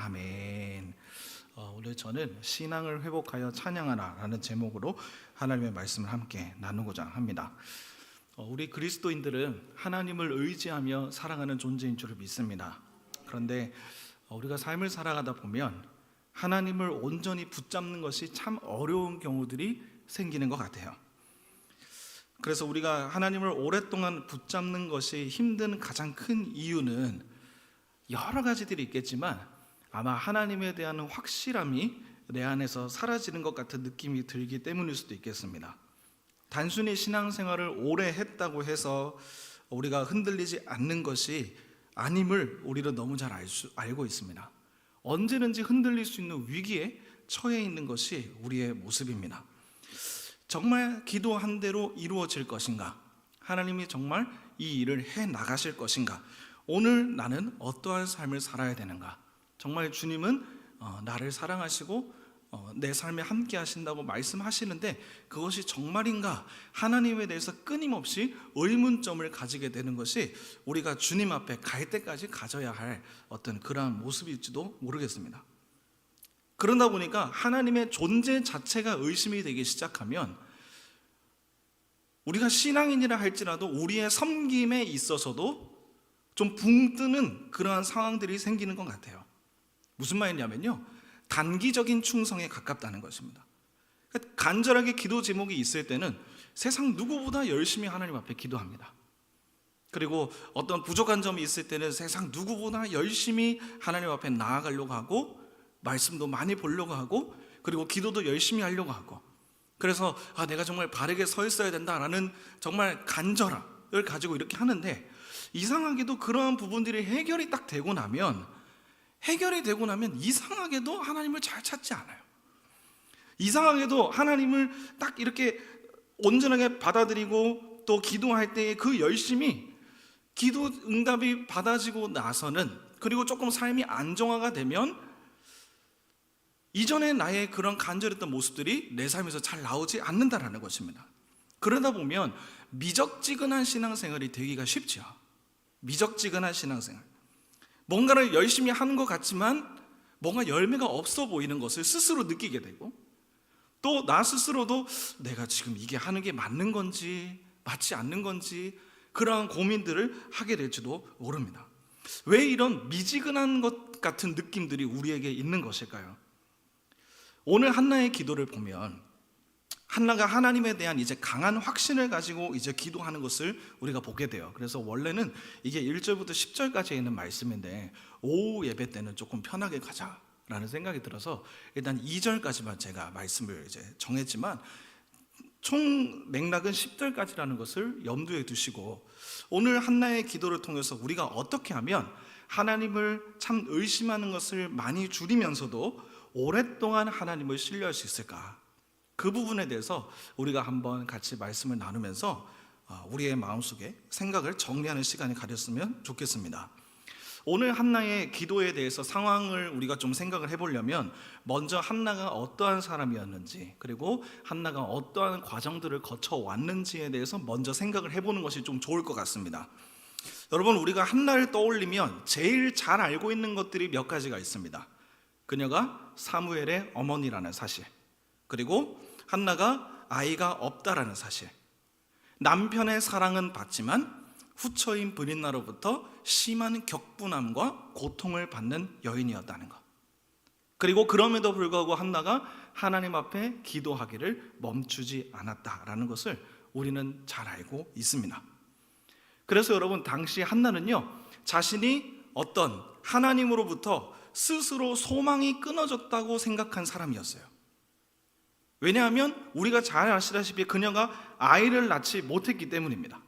아멘. 오늘 저는 신앙을 회복하여 찬양하라 라는 제목으로 하나님의 말씀을 함께 나누고자 합니다. 우리 그리스도인들은 하나님을 의지하며 살아가는 존재인 줄 믿습니다. 그런데 우리가 삶을 살아가다 보면 하나님을 온전히 붙잡는 것이 참 어려운 경우들이 생기는 것 같아요. 그래서 우리가 하나님을 오랫동안 붙잡는 것이 힘든 가장 큰 이유는 여러 가지들이 있겠지만 아마 하나님에 대한 확실함이 내 안에서 사라지는 것 같은 느낌이 들기 때문일 수도 있겠습니다. 단순히 신앙생활을 오래 했다고 해서 우리가 흔들리지 않는 것이 아님을 우리는 너무 잘 알고 있습니다. 언제든지 흔들릴 수 있는 위기에 처해 있는 것이 우리의 모습입니다. 정말 기도한 대로 이루어질 것인가? 하나님이 정말 이 일을 해 나가실 것인가? 오늘 나는 어떠한 삶을 살아야 되는가? 정말 주님은 나를 사랑하시고 내 삶에 함께 하신다고 말씀하시는데 그것이 정말인가? 하나님에 대해서 끊임없이 의문점을 가지게 되는 것이 우리가 주님 앞에 갈 때까지 가져야 할 어떤 그러한 모습일지도 모르겠습니다. 그러다 보니까 하나님의 존재 자체가 의심이 되기 시작하면 우리가 신앙인이라 할지라도 우리의 섬김에 있어서도 좀 붕 뜨는 그러한 상황들이 생기는 것 같아요. 무슨 말이냐면요, 단기적인 충성에 가깝다는 것입니다. 간절하게 기도 제목이 있을 때는 세상 누구보다 열심히 하나님 앞에 기도합니다. 그리고 어떤 부족한 점이 있을 때는 세상 누구보다 열심히 하나님 앞에 나아가려고 하고 말씀도 많이 보려고 하고 그리고 기도도 열심히 하려고 하고 그래서 내가 정말 바르게 서 있어야 된다라는 정말 간절함을 가지고 이렇게 하는데 이상하게도 그러한 부분들이 해결이 되고 나면 이상하게도 하나님을 잘 찾지 않아요. 이상하게도 하나님을 딱 이렇게 온전하게 받아들이고 또 기도할 때의 그 열심이 기도 응답이 받아지고 나서는 그리고 조금 삶이 안정화가 되면 이전에 나의 그런 간절했던 모습들이 내 삶에서 잘 나오지 않는다라는 것입니다. 그러다 보면 미적지근한 신앙생활이 되기가 쉽죠. 미적지근한 신앙생활, 뭔가를 열심히 하는 것 같지만 뭔가 열매가 없어 보이는 것을 스스로 느끼게 되고 또 나 스스로도 내가 지금 이게 하는 게 맞는 건지 맞지 않는 건지 그러한 고민들을 하게 될지도 모릅니다. 왜 이런 미지근한 것 같은 느낌들이 우리에게 있는 것일까요? 오늘 한나의 기도를 보면 한나가 하나님에 대한 이제 강한 확신을 가지고 이제 기도하는 것을 우리가 보게 돼요. 그래서 원래는 이게 1절부터 10절까지 있는 말씀인데 오후 예배 때는 조금 편하게 가자라는 생각이 들어서 일단 2절까지만 제가 말씀을 이제 정했지만 총 맥락은 10절까지라는 것을 염두에 두시고 오늘 한나의 기도를 통해서 우리가 어떻게 하면 하나님을 참 의심하는 것을 많이 줄이면서도 오랫동안 하나님을 신뢰할 수 있을까? 그 부분에 대해서 우리가 한번 같이 말씀을 나누면서 우리의 마음속에 생각을 정리하는 시간이 가졌으면 좋겠습니다. 오늘 한나의 기도에 대해서 상황을 우리가 좀 생각을 해보려면 먼저 한나가 어떠한 사람이었는지 그리고 한나가 어떠한 과정들을 거쳐왔는지에 대해서 먼저 생각을 해보는 것이 좀 좋을 것 같습니다. 여러분, 우리가 한나를 떠올리면 제일 잘 알고 있는 것들이 몇 가지가 있습니다. 그녀가 사무엘의 어머니라는 사실, 그리고 한나가 아이가 없다라는 사실, 남편의 사랑은 받지만 후처인 브릿나로부터 심한 격분함과 고통을 받는 여인이었다는 것, 그리고 그럼에도 불구하고 한나가 하나님 앞에 기도하기를 멈추지 않았다라는 것을 우리는 잘 알고 있습니다. 그래서 여러분, 당시 한나는요, 자신이 어떤 하나님으로부터 스스로 소망이 끊어졌다고 생각한 사람이었어요. 왜냐하면 우리가 잘 아시다시피 그녀가 아이를 낳지 못했기 때문입니다.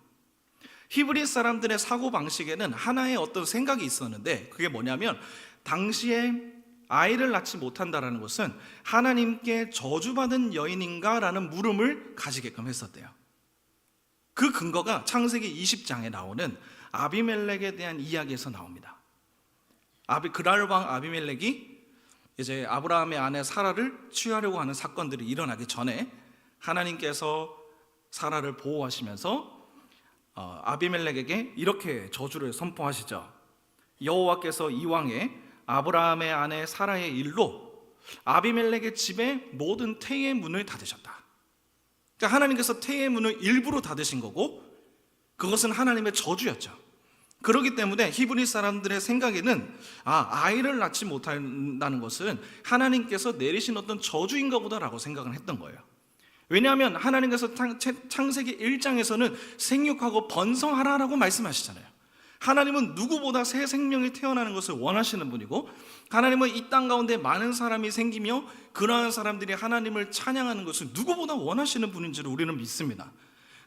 히브리 사람들의 사고방식에는 하나의 어떤 생각이 있었는데 그게 뭐냐면 당시에 아이를 낳지 못한다는 것은 하나님께 저주받은 여인인가라는 물음을 가지게끔 했었대요. 그 근거가 창세기 20장에 나오는 아비멜렉에 대한 이야기에서 나옵니다. 그랄 왕 아비멜렉이 이제 아브라함의 아내 사라를 취하려고 하는 사건들이 일어나기 전에 하나님께서 사라를 보호하시면서 아비멜렉에게 이렇게 저주를 선포하시죠. 여호와께서 이왕에 아브라함의 아내 사라의 일로 아비멜렉의 집에 모든 태의 문을 닫으셨다. 그러니까 하나님께서 태의 문을 일부러 닫으신 거고, 그것은 하나님의 저주였죠. 그렇기 때문에 히브리 사람들의 생각에는 아이를 낳지 못한다는 것은 하나님께서 내리신 어떤 저주인가 보다라고 생각을 했던 거예요. 왜냐하면 하나님께서 창세기 1장에서는 생육하고 번성하라라고 말씀하시잖아요. 하나님은 누구보다 새 생명이 태어나는 것을 원하시는 분이고, 하나님은 이 땅 가운데 많은 사람이 생기며 그러한 사람들이 하나님을 찬양하는 것을 누구보다 원하시는 분인지를 우리는 믿습니다.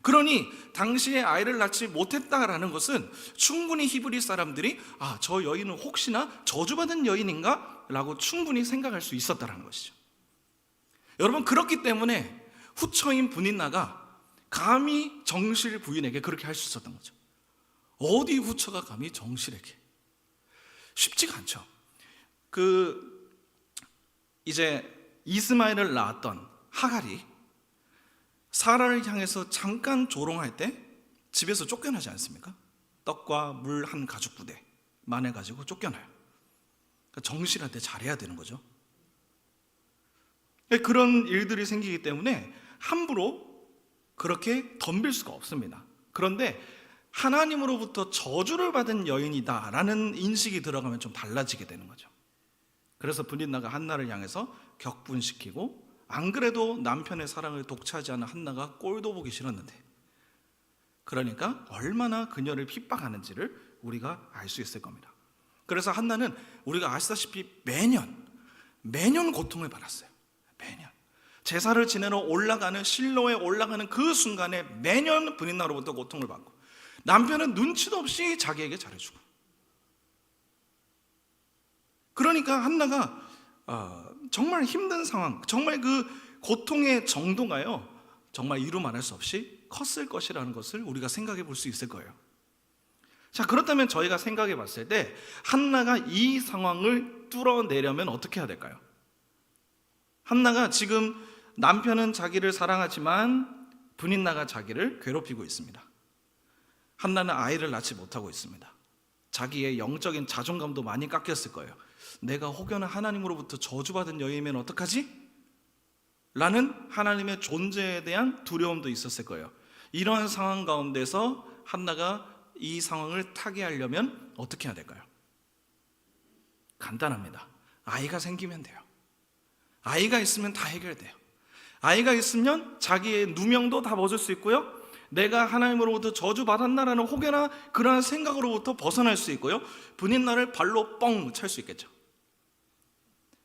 그러니 당시에 아이를 낳지 못했다라는 것은 충분히 히브리 사람들이 저 여인은 혹시나 저주받은 여인인가? 라고 충분히 생각할 수 있었다는 것이죠. 여러분, 그렇기 때문에 후처인 브닛나가 감히 정실 부인에게 그렇게 할 수 있었던 거죠. 어디 후처가 감히 정실에게? 쉽지가 않죠. 이제 이스마엘을 낳았던 하갈이 사라를 향해서 잠깐 조롱할 때 집에서 쫓겨나지 않습니까? 떡과 물 한 가죽 부대만 해가지고 쫓겨나요. 그러니까 정실한테 잘해야 되는 거죠. 그런 일들이 생기기 때문에 함부로 그렇게 덤빌 수가 없습니다. 그런데 하나님으로부터 저주를 받은 여인이다라는 인식이 들어가면 좀 달라지게 되는 거죠. 그래서 브닛나가 한나를 향해서 격분시키고, 안 그래도 남편의 사랑을 독차지하는 한나가 꼴도 보기 싫었는데, 그러니까 얼마나 그녀를 핍박하는지를 우리가 알 수 있을 겁니다. 그래서 한나는 우리가 아시다시피 매년 고통을 받았어요. 매년 제사를 지내러 올라가는, 실로에 올라가는 그 순간에 매년 브닛나로부터 고통을 받고, 남편은 눈치도 없이 자기에게 잘해주고. 그러니까 한나가 정말 힘든 상황, 정말 그 고통의 정도가요, 정말 이루 말할 수 없이 컸을 것이라는 것을 우리가 생각해 볼 수 있을 거예요. 자, 그렇다면 저희가 생각해 봤을 때 한나가 이 상황을 뚫어내려면 어떻게 해야 될까요? 한나가 지금 남편은 자기를 사랑하지만 브닛나가 자기를 괴롭히고 있습니다. 한나는 아이를 낳지 못하고 있습니다. 자기의 영적인 자존감도 많이 깎였을 거예요. 내가 혹여나 하나님으로부터 저주받은 여인이면 어떡하지? 라는 하나님의 존재에 대한 두려움도 있었을 거예요. 이러한 상황 가운데서 한나가 이 상황을 타개하려면 어떻게 해야 될까요? 간단합니다. 아이가 생기면 돼요. 아이가 있으면 다 해결돼요. 아이가 있으면 자기의 누명도 다 벗을 수 있고요, 내가 하나님으로부터 저주받았나라는 혹여나 그러한 생각으로부터 벗어날 수 있고요, 브닛나를 발로 뻥 찰 수 있겠죠.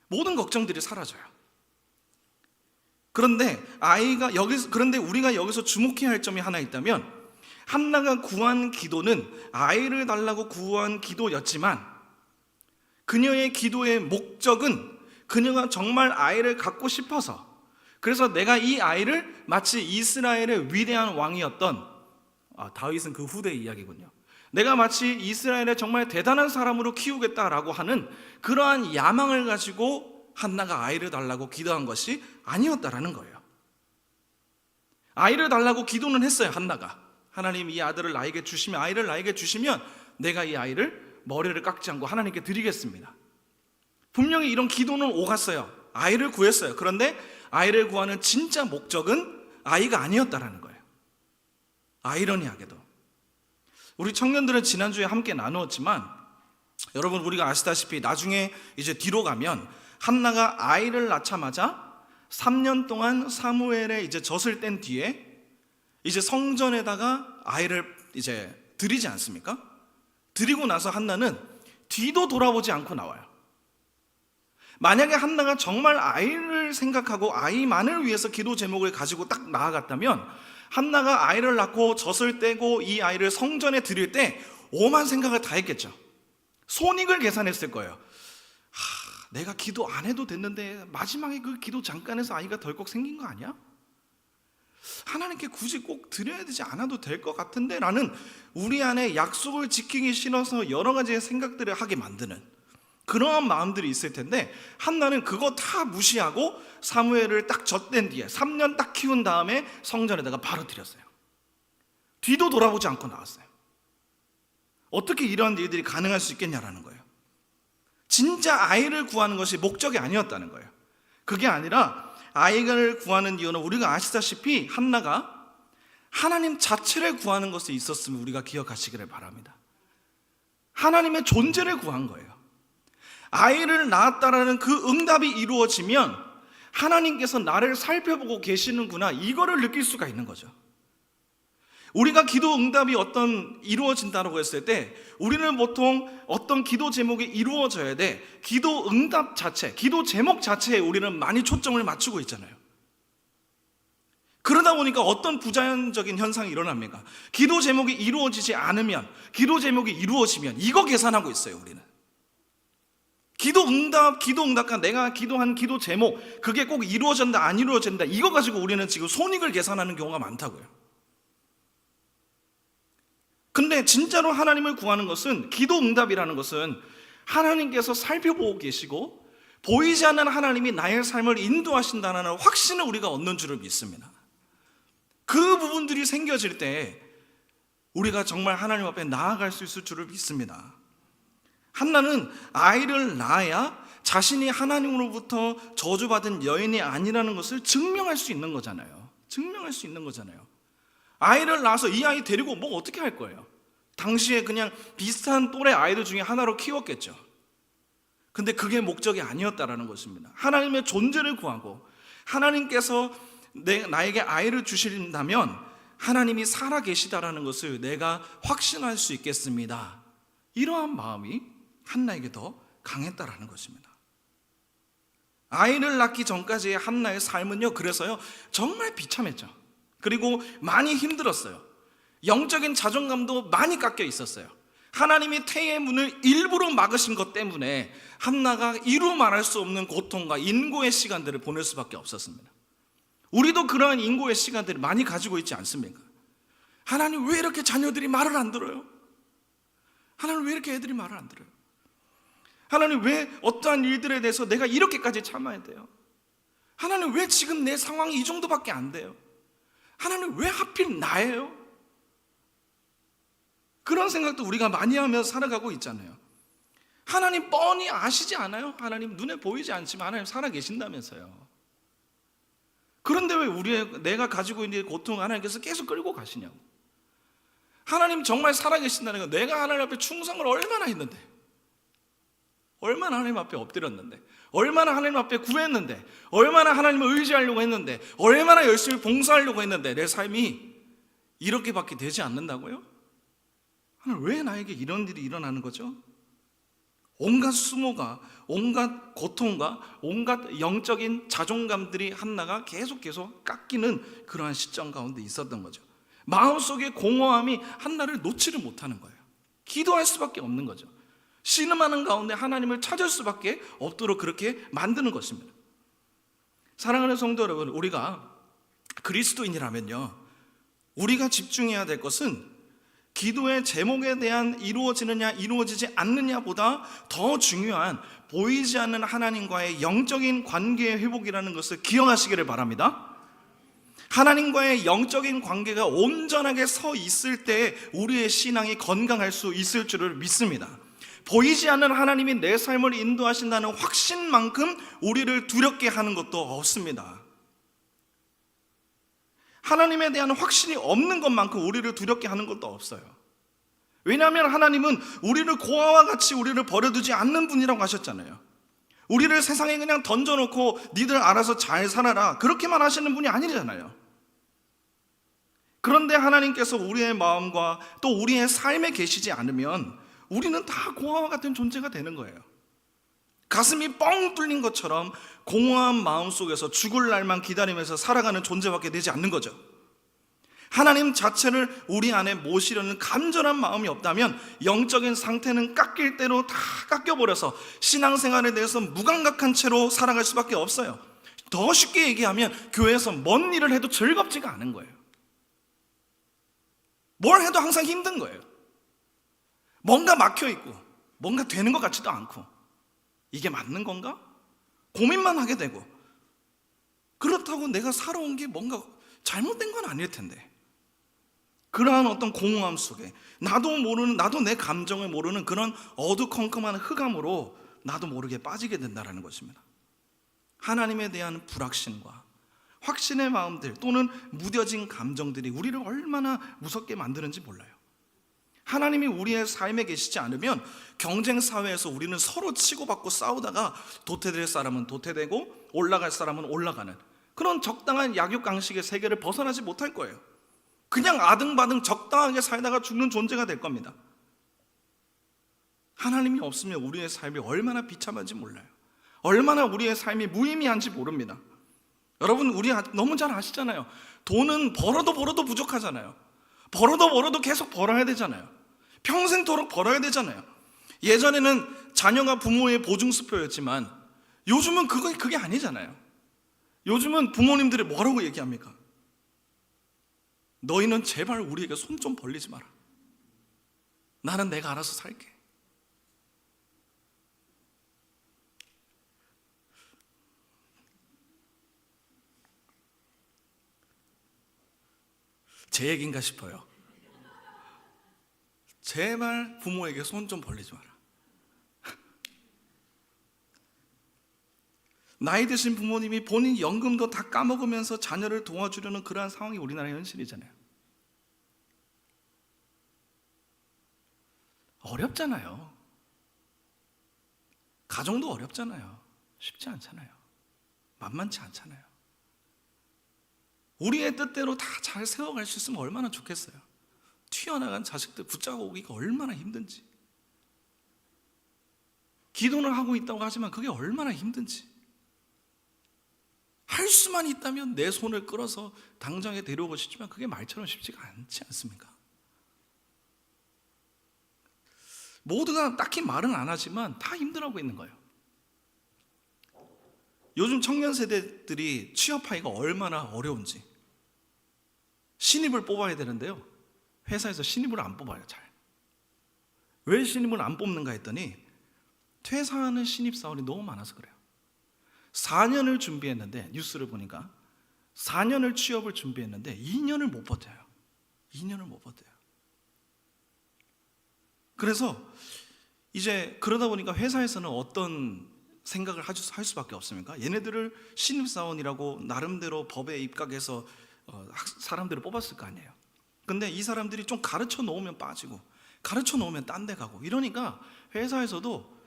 모든 걱정들이 사라져요. 그런데 우리가 여기서 주목해야 할 점이 하나 있다면, 한나가 구한 기도는 아이를 달라고 구한 기도였지만, 그녀의 기도의 목적은 그녀가 정말 아이를 갖고 싶어서, 그래서 내가 이 아이를 마치 이스라엘의 위대한 왕이었던 다윗은 그 후대의 이야기군요. 내가 마치 이스라엘의 정말 대단한 사람으로 키우겠다라고 하는 그러한 야망을 가지고 한나가 아이를 달라고 기도한 것이 아니었다라는 거예요. 아이를 달라고 기도는 했어요. 한나가 하나님, 이 아들을 나에게 주시면, 아이를 나에게 주시면 내가 이 아이를 머리를 깎지 않고 하나님께 드리겠습니다. 분명히 이런 기도는 오갔어요. 아이를 구했어요. 그런데 아이를 구하는 진짜 목적은 아이가 아니었다라는 거예요. 아이러니하게도 우리 청년들은 지난주에 함께 나누었지만, 여러분, 우리가 아시다시피 나중에 이제 뒤로 가면 한나가 아이를 낳자마자 3년 동안 사무엘에 이제 젖을 뗀 뒤에 이제 성전에다가 아이를 이제 드리지 않습니까? 드리고 나서 한나는 뒤도 돌아보지 않고 나와요. 만약에 한나가 정말 아이를 생각하고 아이만을 위해서 기도 제목을 가지고 딱 나아갔다면, 한나가 아이를 낳고 젖을 떼고 이 아이를 성전에 드릴 때 오만 생각을 다 했겠죠. 손익을 계산했을 거예요. 내가 기도 안 해도 됐는데 마지막에 그 기도 잠깐에서 아이가 덜컥 생긴 거 아니야? 하나님께 굳이 꼭 드려야 되지 않아도 될 것 같은데 라는 우리 안에 약속을 지키기 싫어서 여러 가지의 생각들을 하게 만드는 그러한 마음들이 있을 텐데, 한나는 그거 다 무시하고 사무엘을 딱 젖댄 뒤에 3년 딱 키운 다음에 성전에다가 바로 드렸어요. 뒤도 돌아보지 않고 나왔어요. 어떻게 이러한 일들이 가능할 수 있겠냐라는 거예요. 진짜 아이를 구하는 것이 목적이 아니었다는 거예요. 그게 아니라 아이를 구하는 이유는 우리가 아시다시피 한나가 하나님 자체를 구하는 것에 있었음을 우리가 기억하시기를 바랍니다. 하나님의 존재를 구한 거예요. 아이를 낳았다라는 그 응답이 이루어지면 하나님께서 나를 살펴보고 계시는구나, 이거를 느낄 수가 있는 거죠. 우리가 기도 응답이 이루어진다고 했을 때 우리는 보통 어떤 기도 제목이 이루어져야 돼, 기도 응답 자체, 기도 제목 자체에 우리는 많이 초점을 맞추고 있잖아요. 그러다 보니까 어떤 부자연적인 현상이 일어납니까? 기도 제목이 이루어지지 않으면, 기도 제목이 이루어지면 이거 계산하고 있어요. 우리는 기도 응답과 내가 기도한 기도 제목, 그게 꼭 이루어진다 안 이루어진다, 이거 가지고 우리는 지금 손익을 계산하는 경우가 많다고요. 근데 진짜로 하나님을 구하는 것은, 기도 응답이라는 것은 하나님께서 살펴보고 계시고 보이지 않는 하나님이 나의 삶을 인도하신다는 확신을 우리가 얻는 줄을 믿습니다. 그 부분들이 생겨질 때 우리가 정말 하나님 앞에 나아갈 수 있을 줄을 믿습니다. 한나는 아이를 낳아야 자신이 하나님으로부터 저주받은 여인이 아니라는 것을 증명할 수 있는 거잖아요. 증명할 수 있는 거잖아요. 아이를 낳아서 이 아이 데리고 뭐 어떻게 할 거예요? 당시에 그냥 비슷한 또래 아이들 중에 하나로 키웠겠죠. 근데 그게 목적이 아니었다라는 것입니다. 하나님의 존재를 구하고 하나님께서 나에게 아이를 주신다면 하나님이 살아계시다라는 것을 내가 확신할 수 있겠습니다. 이러한 마음이 한나에게 더 강했다라는 것입니다. 아이를 낳기 전까지의 한나의 삶은요, 그래서요 정말 비참했죠. 그리고 많이 힘들었어요. 영적인 자존감도 많이 깎여 있었어요. 하나님이 태의 문을 일부러 막으신 것 때문에 한나가 이루 말할 수 없는 고통과 인고의 시간들을 보낼 수밖에 없었습니다. 우리도 그러한 인고의 시간들을 많이 가지고 있지 않습니까? 하나님 왜 이렇게 자녀들이 말을 안 들어요? 하나님 왜 이렇게 애들이 말을 안 들어요? 하나님 왜 어떠한 일들에 대해서 내가 이렇게까지 참아야 돼요? 하나님 왜 지금 내 상황이 이 정도밖에 안 돼요? 하나님 왜 하필 나예요? 그런 생각도 우리가 많이 하며 살아가고 있잖아요. 하나님 뻔히 아시지 않아요? 하나님 눈에 보이지 않지만 하나님 살아계신다면서요. 그런데 왜 내가 가지고 있는 고통을 하나님께서 계속 끌고 가시냐고. 하나님 정말 살아계신다는 건 내가 하나님 앞에 충성을 얼마나 했는데, 얼마나 하나님 앞에 엎드렸는데, 얼마나 하나님 앞에 구했는데, 얼마나 하나님을 의지하려고 했는데, 얼마나 열심히 봉사하려고 했는데 내 삶이 이렇게밖에 되지 않는다고요? 하나님 왜 나에게 이런 일이 일어나는 거죠? 온갖 수모가, 온갖 고통과 온갖 영적인 자존감들이 한나가 계속 깎이는 그러한 시점 가운데 있었던 거죠. 마음속의 공허함이 한나를 놓지를 못하는 거예요. 기도할 수밖에 없는 거죠. 신음하는 가운데 하나님을 찾을 수밖에 없도록 그렇게 만드는 것입니다. 사랑하는 성도 여러분, 우리가 그리스도인이라면요, 우리가 집중해야 될 것은 기도의 제목에 대한 이루어지느냐 이루어지지 않느냐보다 더 중요한 보이지 않는 하나님과의 영적인 관계의 회복이라는 것을 기억하시기를 바랍니다. 하나님과의 영적인 관계가 온전하게 서 있을 때 우리의 신앙이 건강할 수 있을 줄을 믿습니다. 보이지 않는 하나님이 내 삶을 인도하신다는 확신만큼 우리를 두렵게 하는 것도 없습니다. 하나님에 대한 확신이 없는 것만큼 우리를 두렵게 하는 것도 없어요. 왜냐하면 하나님은 우리를 고아와 같이 우리를 버려두지 않는 분이라고 하셨잖아요. 우리를 세상에 그냥 던져놓고 니들 알아서 잘 살아라 그렇게만 하시는 분이 아니잖아요. 그런데 하나님께서 우리의 마음과 또 우리의 삶에 계시지 않으면 우리는 다 고아와 같은 존재가 되는 거예요. 가슴이 뻥 뚫린 것처럼 공허한 마음 속에서 죽을 날만 기다리면서 살아가는 존재밖에 되지 않는 거죠. 하나님 자체를 우리 안에 모시려는 간절한 마음이 없다면 영적인 상태는 깎일 대로 다 깎여버려서 신앙생활에 대해서 무감각한 채로 살아갈 수밖에 없어요. 더 쉽게 얘기하면 교회에서 뭔 일을 해도 즐겁지가 않은 거예요. 뭘 해도 항상 힘든 거예요. 뭔가 막혀있고 뭔가 되는 것 같지도 않고 이게 맞는 건가? 고민만 하게 되고, 그렇다고 내가 살아온 게 뭔가 잘못된 건 아닐 텐데, 그러한 어떤 공허함 속에 나도 내 감정을 모르는 그런 어두컴컴한 흑암으로 나도 모르게 빠지게 된다는 것입니다. 하나님에 대한 불확신과 확신의 마음들 또는 무뎌진 감정들이 우리를 얼마나 무섭게 만드는지 몰라요. 하나님이 우리의 삶에 계시지 않으면 경쟁 사회에서 우리는 서로 치고받고 싸우다가 도태될 사람은 도태되고 올라갈 사람은 올라가는 그런 적당한 약육강식의 세계를 벗어나지 못할 거예요. 그냥 아등바등 적당하게 살다가 죽는 존재가 될 겁니다. 하나님이 없으면 우리의 삶이 얼마나 비참한지 몰라요. 얼마나 우리의 삶이 무의미한지 모릅니다. 여러분, 우리 너무 잘 아시잖아요. 돈은 벌어도 부족하잖아요. 벌어도 계속 벌어야 되잖아요. 평생토록 벌어야 되잖아요. 예전에는 자녀가 부모의 보증수표였지만 요즘은 그게 아니잖아요. 요즘은 부모님들이 뭐라고 얘기합니까? 너희는 제발 우리에게 손 좀 벌리지 마라. 나는 내가 알아서 살게. 제 얘기인가 싶어요. 제발 부모에게 손 좀 벌리지 마라. 나이 드신 부모님이 본인 연금도 다 까먹으면서 자녀를 도와주려는 그러한 상황이 우리나라의 현실이잖아요. 어렵잖아요. 가정도 어렵잖아요. 쉽지 않잖아요. 만만치 않잖아요. 우리의 뜻대로 다 잘 세워갈 수 있으면 얼마나 좋겠어요. 튀어나간 자식들 붙잡아 오기가 얼마나 힘든지. 기도를 하고 있다고 하지만 그게 얼마나 힘든지. 할 수만 있다면 내 손을 끌어서 당장에 데려오고 싶지만 그게 말처럼 쉽지가 않지 않습니까? 모두가 딱히 말은 안 하지만 다 힘들어하고 있는 거예요. 요즘 청년 세대들이 취업하기가 얼마나 어려운지. 신입을 뽑아야 되는데요, 회사에서 신입을 안 뽑아요. 잘. 왜 신입을 안 뽑는가 했더니 퇴사하는 신입사원이 너무 많아서 그래요. 4년을 준비했는데, 뉴스를 보니까 4년을 취업을 준비했는데 2년을 못 버텨요. 2년을 못 버텨요. 그래서 이제 그러다 보니까 회사에서는 어떤 생각을 할 수밖에 없습니까? 얘네들을 신입사원이라고 나름대로 법에 입각해서 사람들을 뽑았을 거 아니에요. 근데 이 사람들이 좀 가르쳐 놓으면 빠지고 가르쳐 놓으면 딴 데 가고 이러니까 회사에서도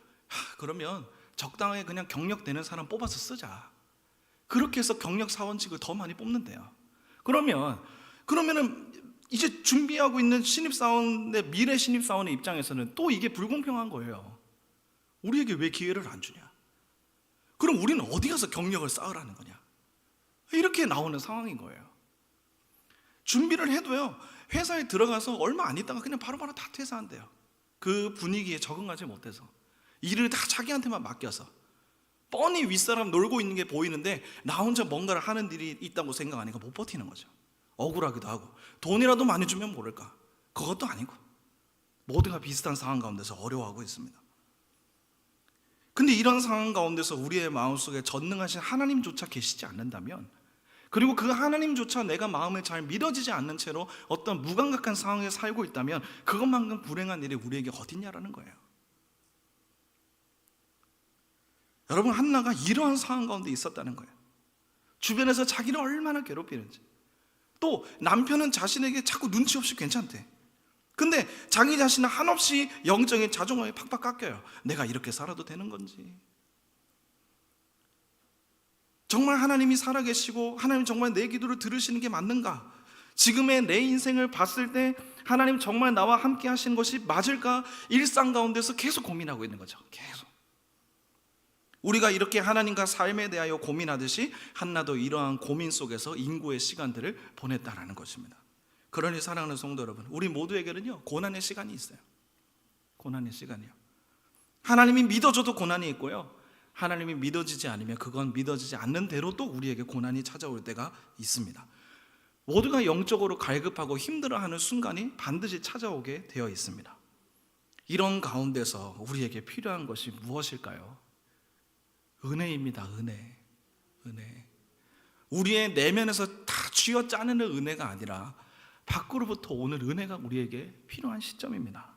그러면 적당하게 그냥 경력되는 사람 뽑아서 쓰자. 그렇게 해서 경력 사원직을 더 많이 뽑는데요. 그러면은 이제 준비하고 있는 신입사원의 미래 신입사원의 입장에서는 또 이게 불공평한 거예요. 우리에게 왜 기회를 안 주냐? 그럼 우리는 어디 가서 경력을 쌓으라는 거냐? 이렇게 나오는 상황인 거예요. 준비를 해도요, 회사에 들어가서 얼마 안 있다가 그냥 바로바로 다 퇴사한대요. 그 분위기에 적응하지 못해서 일을 다 자기한테만 맡겨서 뻔히 윗사람 놀고 있는 게 보이는데 나 혼자 뭔가를 하는 일이 있다고 생각하니까 못 버티는 거죠. 억울하기도 하고 돈이라도 많이 주면 모를까? 그것도 아니고 모두가 비슷한 상황 가운데서 어려워하고 있습니다. 근데 이런 상황 가운데서 우리의 마음속에 전능하신 하나님조차 계시지 않는다면, 그리고 그 하나님조차 내가 마음에 잘 믿어지지 않는 채로 어떤 무감각한 상황에 살고 있다면 그것만큼 불행한 일이 우리에게 어딨냐라는 거예요. 여러분, 한나가 이러한 상황 가운데 있었다는 거예요. 주변에서 자기를 얼마나 괴롭히는지, 또 남편은 자신에게 자꾸 눈치 없이 괜찮대. 근데 자기 자신은 한없이 영적인 자존감이 팍팍 깎여요. 내가 이렇게 살아도 되는 건지, 정말 하나님이 살아계시고 하나님 정말 내 기도를 들으시는 게 맞는가? 지금의 내 인생을 봤을 때 하나님 정말 나와 함께 하시는 것이 맞을까? 일상 가운데서 계속 고민하고 있는 거죠. 계속. 우리가 이렇게 하나님과 삶에 대하여 고민하듯이 한나도 이러한 고민 속에서 인고의 시간들을 보냈다라는 것입니다. 그러니 사랑하는 성도 여러분, 우리 모두에게는요, 고난의 시간이 있어요. 고난의 시간이요. 하나님이 믿어줘도 고난이 있고요, 하나님이 믿어지지 않으면 그건 믿어지지 않는 대로 또 우리에게 고난이 찾아올 때가 있습니다. 모두가 영적으로 갈급하고 힘들어하는 순간이 반드시 찾아오게 되어 있습니다. 이런 가운데서 우리에게 필요한 것이 무엇일까요? 은혜입니다. 은혜. 우리의 내면에서 다 쥐어짜내는 은혜가 아니라 밖으로부터 오는 은혜가 우리에게 필요한 시점입니다.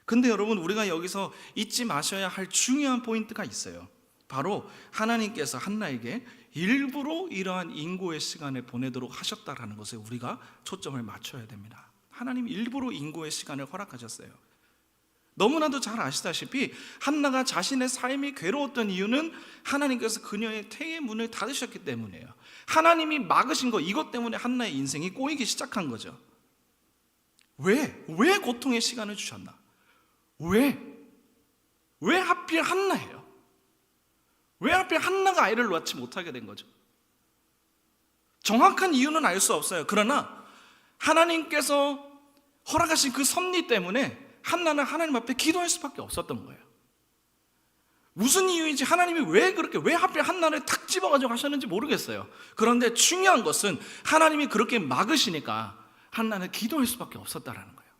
근데 여러분, 우리가 여기서 잊지 마셔야 할 중요한 포인트가 있어요. 바로 하나님께서 한나에게 일부러 이러한 인고의 시간을 보내도록 하셨다라는 것에 우리가 초점을 맞춰야 됩니다. 하나님 일부러 인고의 시간을 허락하셨어요. 너무나도 잘 아시다시피 한나가 자신의 삶이 괴로웠던 이유는 하나님께서 그녀의 태의 문을 닫으셨기 때문이에요. 하나님이 막으신 거, 이것 때문에 한나의 인생이 꼬이기 시작한 거죠. 왜 고통의 시간을 주셨나? 왜 하필 한나예요? 왜 하필 한나가 아이를 낳지 못하게 된 거죠? 정확한 이유는 알 수 없어요. 그러나 하나님께서 허락하신 그 섭리 때문에 한나는 하나님 앞에 기도할 수밖에 없었던 거예요. 무슨 이유인지 하나님이 왜 하필 한나를 탁 집어가지고 하셨는지 모르겠어요. 그런데 중요한 것은 하나님이 그렇게 막으시니까 한나는 기도할 수밖에 없었다라는 거예요.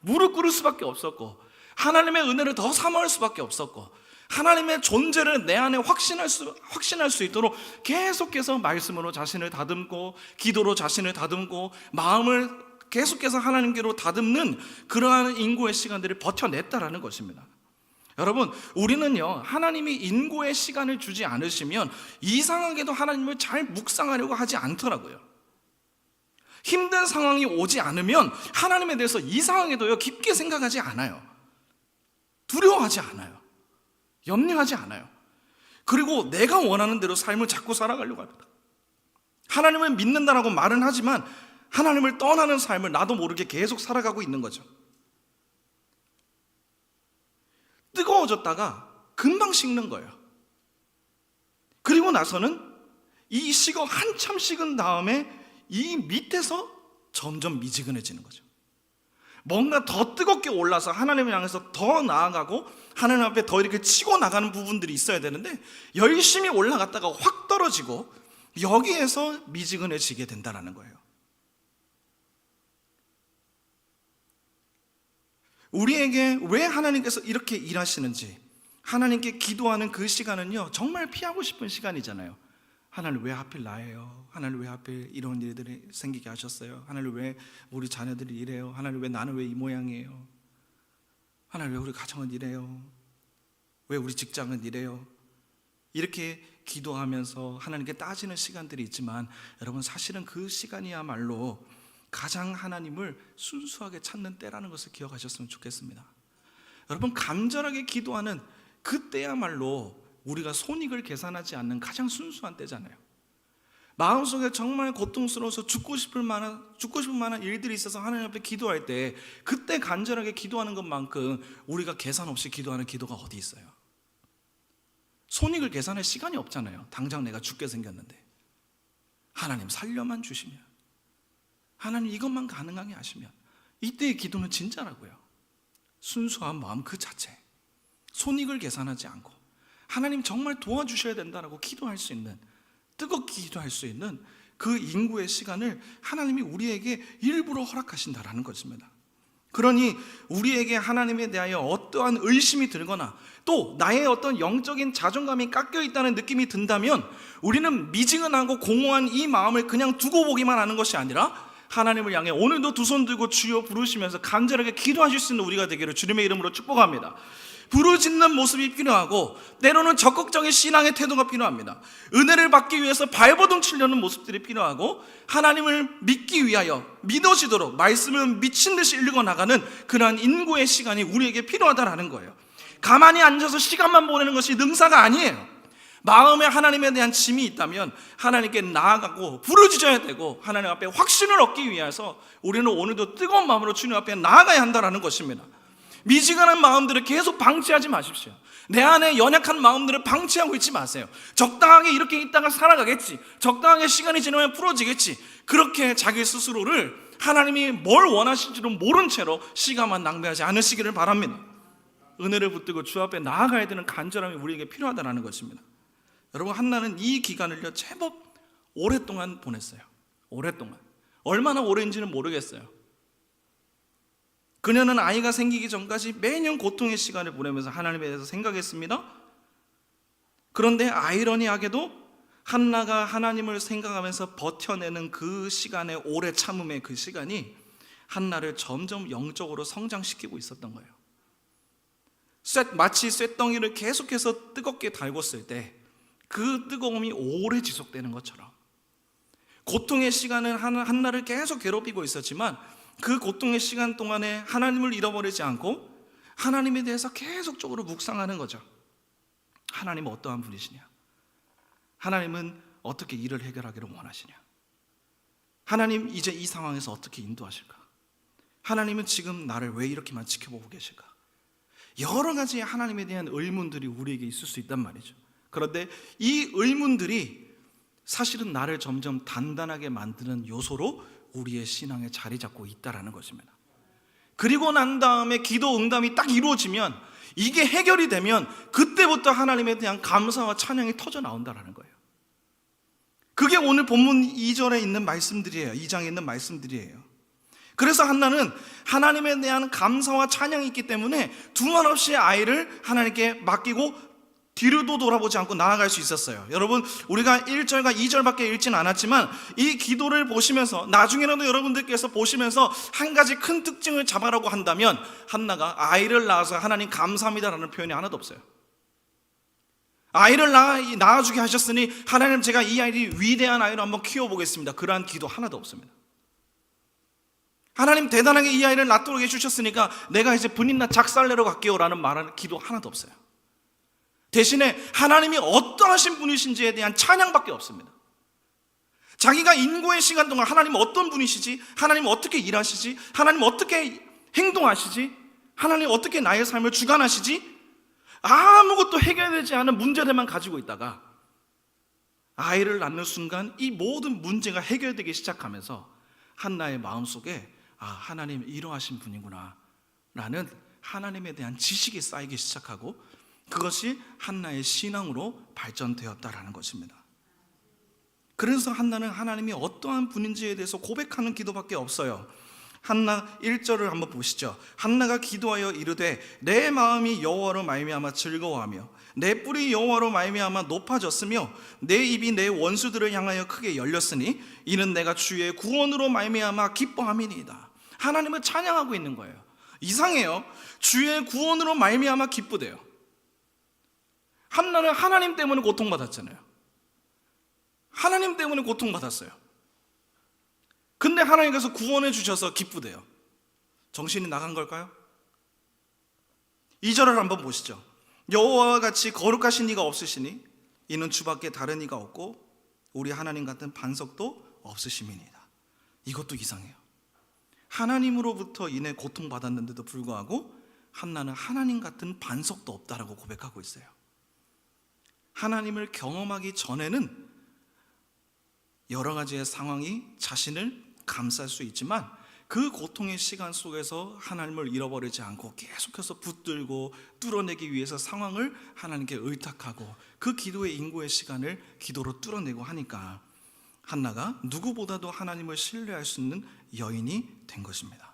무릎 꿇을 수밖에 없었고, 하나님의 은혜를 더 사모할 수밖에 없었고, 하나님의 존재를 내 안에 확신할 수 있도록 계속해서 말씀으로 자신을 다듬고, 기도로 자신을 다듬고, 마음을 계속해서 하나님께로 다듬는 그러한 인고의 시간들을 버텨냈다라는 것입니다. 여러분, 우리는요, 하나님이 인고의 시간을 주지 않으시면 이상하게도 하나님을 잘 묵상하려고 하지 않더라고요. 힘든 상황이 오지 않으면 하나님에 대해서 이상하게도요, 깊게 생각하지 않아요. 두려워하지 않아요. 염려하지 않아요. 그리고 내가 원하는 대로 삶을 자꾸 살아가려고 합니다. 하나님을 믿는다라고 말은 하지만 하나님을 떠나는 삶을 나도 모르게 계속 살아가고 있는 거죠. 뜨거워졌다가 금방 식는 거예요. 그리고 나서는 이 한참 식은 다음에 이 밑에서 점점 미지근해지는 거죠. 뭔가 더 뜨겁게 올라서 하나님을 향해서 더 나아가고 하나님 앞에 더 이렇게 치고 나가는 부분들이 있어야 되는데, 열심히 올라갔다가 확 떨어지고 여기에서 미지근해지게 된다는 거예요. 우리에게 왜 하나님께서 이렇게 일하시는지, 하나님께 기도하는 그 시간은요, 정말 피하고 싶은 시간이잖아요. 하나님 왜 하필 나예요? 하나님 왜 하필 이런 일들이 생기게 하셨어요? 하나님 왜 우리 자녀들이 이래요? 하나님 왜 나는 왜 이 모양이에요? 하나님 왜 우리 가정은 이래요? 왜 우리 직장은 이래요? 이렇게 기도하면서 하나님께 따지는 시간들이 있지만, 여러분, 사실은 그 시간이야말로 가장 하나님을 순수하게 찾는 때라는 것을 기억하셨으면 좋겠습니다. 여러분, 간절하게 기도하는 그때야말로 우리가 손익을 계산하지 않는 가장 순수한 때잖아요. 마음속에 정말 고통스러워서 죽고 싶을 만한 일들이 있어서 하나님 앞에 기도할 때, 그때 간절하게 기도하는 것만큼 우리가 계산 없이 기도하는 기도가 어디 있어요? 손익을 계산할 시간이 없잖아요. 당장 내가 죽게 생겼는데 하나님 살려만 주시면, 하나님 이것만 가능하게 하시면, 이때의 기도는 진짜라고요. 순수한 마음 그 자체, 손익을 계산하지 않고 하나님 정말 도와주셔야 된다라고 기도할 수 있는, 뜨겁게 기도할 수 있는 그 인구의 시간을 하나님이 우리에게 일부러 허락하신다라는 것입니다. 그러니 우리에게 하나님에 대하여 어떠한 의심이 들거나 또 나의 어떤 영적인 자존감이 깎여 있다는 느낌이 든다면, 우리는 미지근하고 공허한 이 마음을 그냥 두고 보기만 하는 것이 아니라 하나님을 향해 오늘도 두 손 들고 주여 부르시면서 간절하게 기도하실 수 있는 우리가 되기를 주님의 이름으로 축복합니다. 부르짖는 모습이 필요하고, 때로는 적극적인 신앙의 태도가 필요합니다. 은혜를 받기 위해서 발버둥 치려는 모습들이 필요하고, 하나님을 믿기 위하여 믿어지도록 말씀을 미친 듯이 읽어나가는 그러한 인고의 시간이 우리에게 필요하다라는 거예요. 가만히 앉아서 시간만 보내는 것이 능사가 아니에요. 마음에 하나님에 대한 짐이 있다면 하나님께 나아가고 부르짖어야 되고, 하나님 앞에 확신을 얻기 위해서 우리는 오늘도 뜨거운 마음으로 주님 앞에 나아가야 한다는 것입니다. 미지근한 마음들을 계속 방치하지 마십시오. 내 안에 연약한 마음들을 방치하고 있지 마세요. 적당하게 이렇게 있다가 살아가겠지, 적당하게 시간이 지나면 풀어지겠지, 그렇게 자기 스스로를 하나님이 뭘 원하실지도 모른 채로 시간만 낭비하지 않으시기를 바랍니다. 은혜를 붙들고 주 앞에 나아가야 되는 간절함이 우리에게 필요하다는 것입니다. 여러분, 한나는 이 기간을요 제법 오랫동안 보냈어요. 오랫동안, 얼마나 오래인지는 모르겠어요. 그녀는 아이가 생기기 전까지 매년 고통의 시간을 보내면서 하나님에 대해서 생각했습니다. 그런데 아이러니하게도 한나가 하나님을 생각하면서 버텨내는 그 시간의 오래 참음의 그 시간이 한나를 점점 영적으로 성장시키고 있었던 거예요. 마치 쇳덩이를 계속해서 뜨겁게 달궜을 때 그 뜨거움이 오래 지속되는 것처럼 고통의 시간은 한나를 계속 괴롭히고 있었지만 그 고통의 시간 동안에 하나님을 잃어버리지 않고 하나님에 대해서 계속적으로 묵상하는 거죠. 하나님은 어떠한 분이시냐? 하나님은 어떻게 일을 해결하기를 원하시냐? 하나님 이제 이 상황에서 어떻게 인도하실까? 하나님은 지금 나를 왜 이렇게만 지켜보고 계실까? 여러 가지 하나님에 대한 의문들이 우리에게 있을 수 있단 말이죠. 그런데 이 의문들이 사실은 나를 점점 단단하게 만드는 요소로 우리의 신앙에 자리 잡고 있다는 것입니다. 그리고 난 다음에 기도 응답이 딱 이루어지면, 이게 해결이 되면 그때부터 하나님에 대한 감사와 찬양이 터져 나온다는 거예요. 그게 오늘 본문 2절에 있는 말씀들이에요. 2장에 있는 말씀들이에요. 그래서 한나는 하나님에 대한 감사와 찬양이 있기 때문에 두말없이 아이를 하나님께 맡기고 뒤로도 돌아보지 않고 나아갈 수 있었어요. 여러분, 우리가 1절과 2절밖에 읽지는 않았지만 이 기도를 보시면서 나중에라도 여러분들께서 보시면서 한 가지 큰 특징을 잡아라고 한다면 한나가 아이를 낳아서 하나님 감사합니다라는 표현이 하나도 없어요. 아이를 낳아주게 하셨으니 하나님 제가 이 아이를 위대한 아이로 한번 키워보겠습니다. 그러한 기도 하나도 없습니다. 하나님 대단하게 이 아이를 낳도록 해주셨으니까 내가 이제 분인나 작살내러 갈게요 라는 말하는 기도 하나도 없어요. 대신에 하나님이 어떠하신 분이신지에 대한 찬양밖에 없습니다. 자기가 인고의 시간 동안 하나님 어떤 분이시지? 하나님 어떻게 일하시지? 하나님 어떻게 행동하시지? 하나님 어떻게 나의 삶을 주관하시지? 아무것도 해결되지 않은 문제들만 가지고 있다가 아이를 낳는 순간 이 모든 문제가 해결되기 시작하면서 한나의 마음속에 하나님 이러하신 분이구나 라는 하나님에 대한 지식이 쌓이기 시작하고 그것이 한나의 신앙으로 발전되었다라는 것입니다. 그래서 한나는 하나님이 어떠한 분인지에 대해서 고백하는 기도밖에 없어요. 한나 1절을 한번 보시죠. 한나가 기도하여 이르되 내 마음이 여호와로 말미암아 즐거워하며 내 뿔이 여호와로 말미암아 높아졌으며 내 입이 내 원수들을 향하여 크게 열렸으니 이는 내가 주의 구원으로 말미암아 기뻐함이니이다. 하나님을 찬양하고 있는 거예요. 이상해요. 주의 구원으로 말미암아 기쁘대요. 한나는 하나님 때문에 고통받았잖아요. 하나님 때문에 고통받았어요. 근데 하나님께서 구원해 주셔서 기쁘대요. 정신이 나간 걸까요? 2절을 한번 보시죠. 여호와와 같이 거룩하신 이가 없으시니 이는 주밖에 다른 이가 없고 우리 하나님 같은 반석도 없으심이니이다. 이것도 이상해요. 하나님으로부터 인해 고통받았는데도 불구하고 한나는 하나님 같은 반석도 없다라고 고백하고 있어요. 하나님을 경험하기 전에는 여러 가지의 상황이 자신을 감쌀 수 있지만 그 고통의 시간 속에서 하나님을 잃어버리지 않고 계속해서 붙들고 뚫어내기 위해서 상황을 하나님께 의탁하고 그 기도의 인고의 시간을 기도로 뚫어내고 하니까 한나가 누구보다도 하나님을 신뢰할 수 있는 여인이 된 것입니다.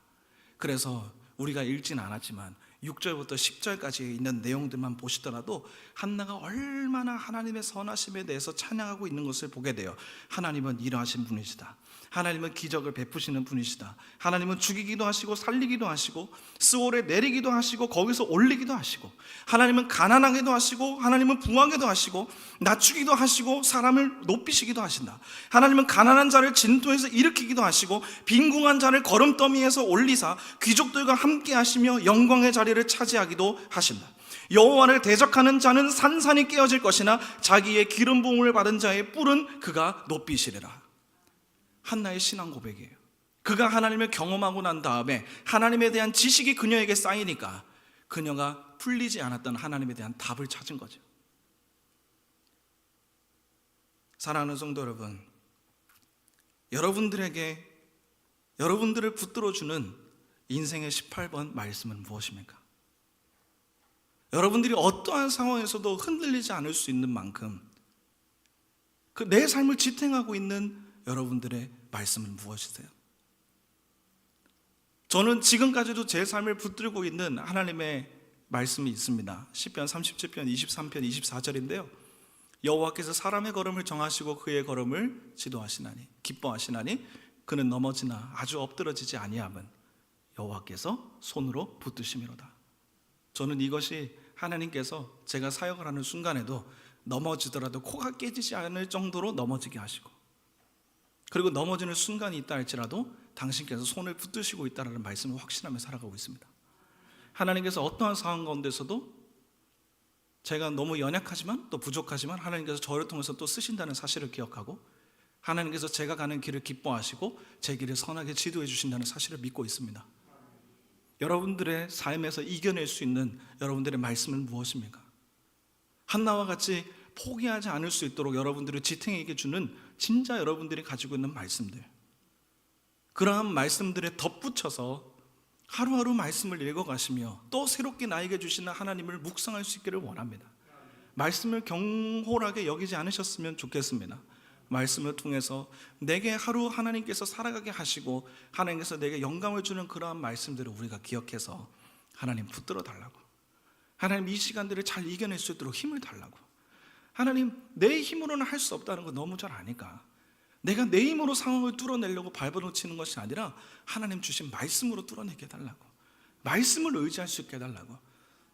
그래서 우리가 읽지는 않았지만 6절부터 10절까지 있는 내용들만 보시더라도 한나가 얼마나 하나님의 선하심에 대해서 찬양하고 있는 것을 보게 돼요. 하나님은 이러하신 분이시다. 하나님은 기적을 베푸시는 분이시다. 하나님은 죽이기도 하시고 살리기도 하시고 스올에 내리기도 하시고 거기서 올리기도 하시고 하나님은 가난하게도 하시고 하나님은 부하게도 하시고 낮추기도 하시고 사람을 높이시기도 하신다. 하나님은 가난한 자를 진토에서 일으키기도 하시고 빈궁한 자를 거름더미에서 올리사 귀족들과 함께 하시며 영광의 자리를 차지하기도 하신다. 여호와를 대적하는 자는 산산이 깨어질 것이나 자기의 기름 부음을 받은 자의 뿔은 그가 높이시리라. 한나의 신앙 고백이에요. 그가 하나님을 경험하고 난 다음에 하나님에 대한 지식이 그녀에게 쌓이니까 그녀가 풀리지 않았던 하나님에 대한 답을 찾은 거죠. 사랑하는 성도 여러분, 여러분들을 붙들어주는 인생의 18번 말씀은 무엇입니까? 여러분들이 어떠한 상황에서도 흔들리지 않을 수 있는 만큼 그 내 삶을 지탱하고 있는 여러분들의 말씀은 무엇이세요? 저는 지금까지도 제 삶을 붙들고 있는 하나님의 말씀이 있습니다. 시편 37편 23편 24절인데요 여호와께서 사람의 걸음을 정하시고 그의 걸음을 지도하시나니 기뻐하시나니 그는 넘어지나 아주 엎드러지지 아니함은 여호와께서 손으로 붙드심이로다. 저는 이것이 하나님께서 제가 사역을 하는 순간에도 넘어지더라도 코가 깨지지 않을 정도로 넘어지게 하시고, 그리고 넘어지는 순간이 있다 할지라도 당신께서 손을 붙드시고 있다는 말씀을 확신하며 살아가고 있습니다. 하나님께서 어떠한 상황 가운데서도 제가 너무 연약하지만 또 부족하지만 하나님께서 저를 통해서 또 쓰신다는 사실을 기억하고, 하나님께서 제가 가는 길을 기뻐하시고 제 길을 선하게 지도해 주신다는 사실을 믿고 있습니다. 여러분들의 삶에서 이겨낼 수 있는 여러분들의 말씀은 무엇입니까? 한나와 같이 포기하지 않을 수 있도록 여러분들을 지탱에게 주는 진짜 여러분들이 가지고 있는 말씀들, 그러한 말씀들에 덧붙여서 하루하루 말씀을 읽어가시며 또 새롭게 나에게 주시는 하나님을 묵상할 수 있기를 원합니다. 말씀을 경홀하게 여기지 않으셨으면 좋겠습니다. 말씀을 통해서 내게 하루 하나님께서 살아가게 하시고 하나님께서 내게 영감을 주는 그러한 말씀들을 우리가 기억해서 하나님 붙들어 달라고, 하나님 이 시간들을 잘 이겨낼 수 있도록 힘을 달라고. 하나님, 내 힘으로는 할 수 없다는 거 너무 잘 아니까 내가 내 힘으로 상황을 뚫어내려고 발버둥치는 것이 아니라 하나님 주신 말씀으로 뚫어내게 해달라고, 말씀을 의지할 수 있게 해달라고.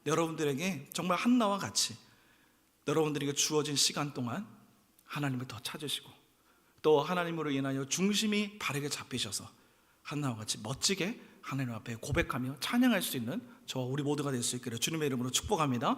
여러분들에게 정말 한나와 같이 여러분들에게 주어진 시간 동안 하나님을 더 찾으시고 또 하나님으로 인하여 중심이 바르게 잡히셔서 한나와 같이 멋지게 하나님 앞에 고백하며 찬양할 수 있는 저와 우리 모두가 될 수 있기를 주님의 이름으로 축복합니다.